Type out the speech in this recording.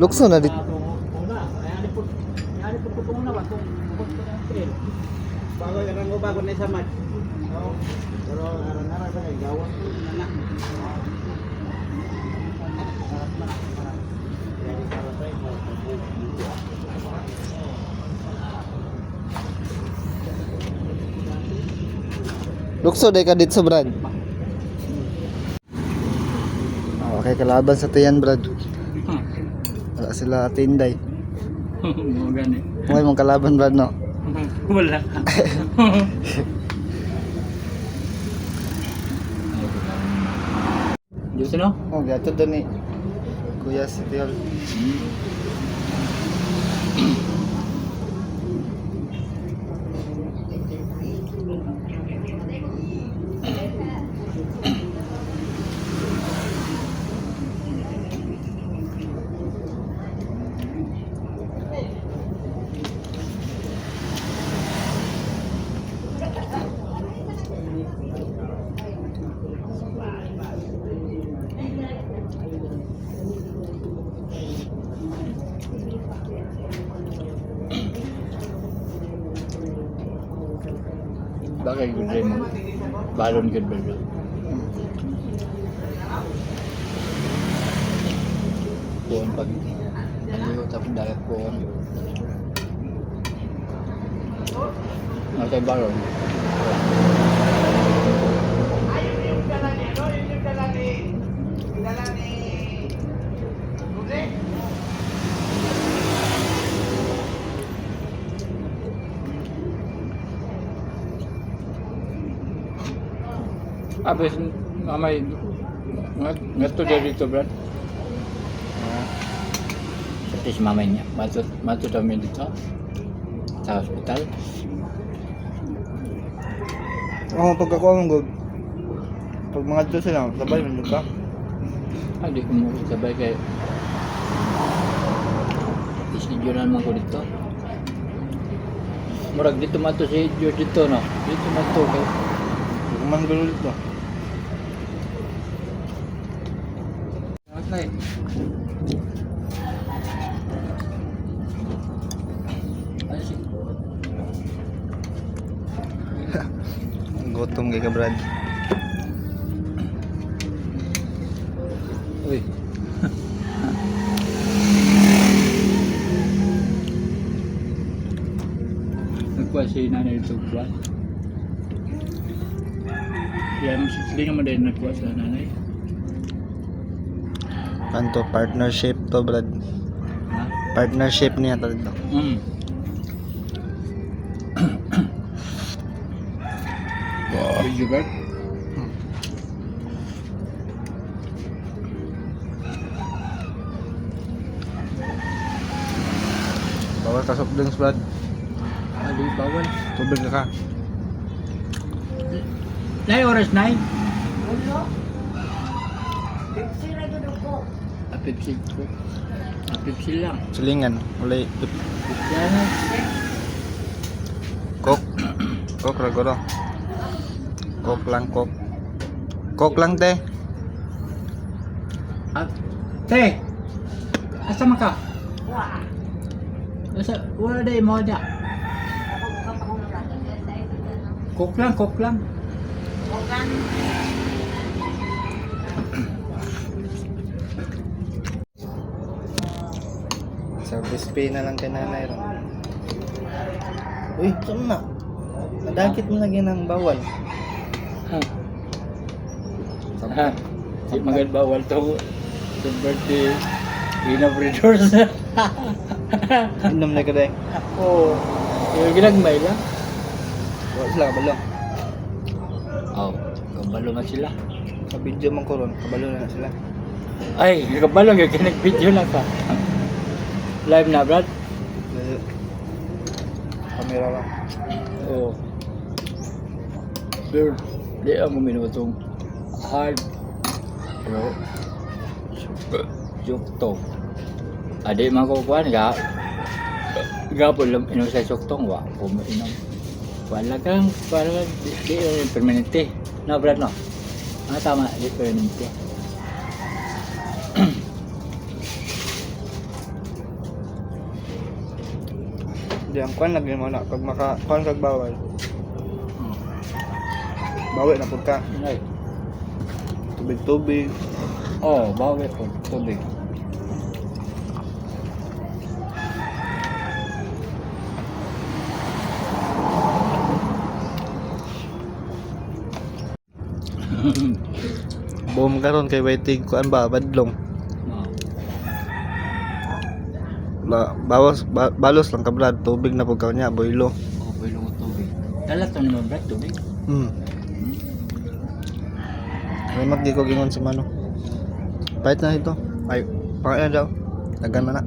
Lukso na dit. Una, ayari po ko una ba kung trail. Bago na sa mat. Pero arang-arang ba kay gawas ko na. Lukso day ka dit sa Brad. Okay, kalaban sa tiyan Brad. Wala sila tinday. Mo gani. May mong kalaban Brad no. Wala. Diyos no? Oh, gato doon ni Kuya si Tiol. Bagay good rin mo. Balon good ba yun? Kuhan pag naligo tapos dagat kuhan. Ano tayo balon? Abis mamay ngato dia dito Brad. Seperti si mamay niya. Matut kami dito sa hospital. Oh, pagkakuha mong good. Pag mga dito sila, sabay man ka. Hindi ko mo sabay kay isidyonan man ko dito. Murag dito mato si George dito no. Dito mato kay Kuman gulo dito. Nay. Gutom kay ka Brad. Uy. Nagkuha si nanay dito ba? Yan, hindi naman din nagkuha sa nanay. Kanto partnership to Brad. Ha? Partnership niya to dito. Did you get? Bawal ka soft drinks Brad. Hindi, bawal. Tubig na ka. Nay, oras 9? Pepsi ko. Pepsi lang. Silingan. Ulay. Yan. Coke. Coke ragoro. Coke lang Coke. Coke lang te. Te! Asa man ka? Asa? Wala day mo da. Coke lang, Coke lang. Service fee na lang kay nanay ron. Uy, saan na? Nadakit mo lagi ng bawal. Ha? Di magad bawal to. Sa birthday. Inabridors. Inom na ka day. Oo. Yung ginagmay lang. Wala sila kabalo. Oo. Kabalo na sila. Sa video man ko ron, kabalo na sila. Ay, kabalo yung kinag-video lang pa. Live na, Brad? Kamera lang. Oo. Pero, di ako minutong hard. Pero, suktong. Adi man ko kuhan, gapon lang inom sa suktong, wa ko mainom. Wala kang, parang di permanente. No, Brad, no? Tama, di permanente. Di ang kwan lagi mo na pag maka kwan kag bawal. Hmm. Bawi na pud ka. Ay. Tubig-tubig. Oh, bawi po. Tubig. Boom karon kay waiting kuan ba badlong. Oh. Balos lang ka brad, tubig na pud ka niya, boylo. Oh, bilong tubig. Dala to naman brad, tubig. Hmm. Ay magdi ko gingon si Mano. Pahit na ito. Ay, pakain na daw. Dagan man na.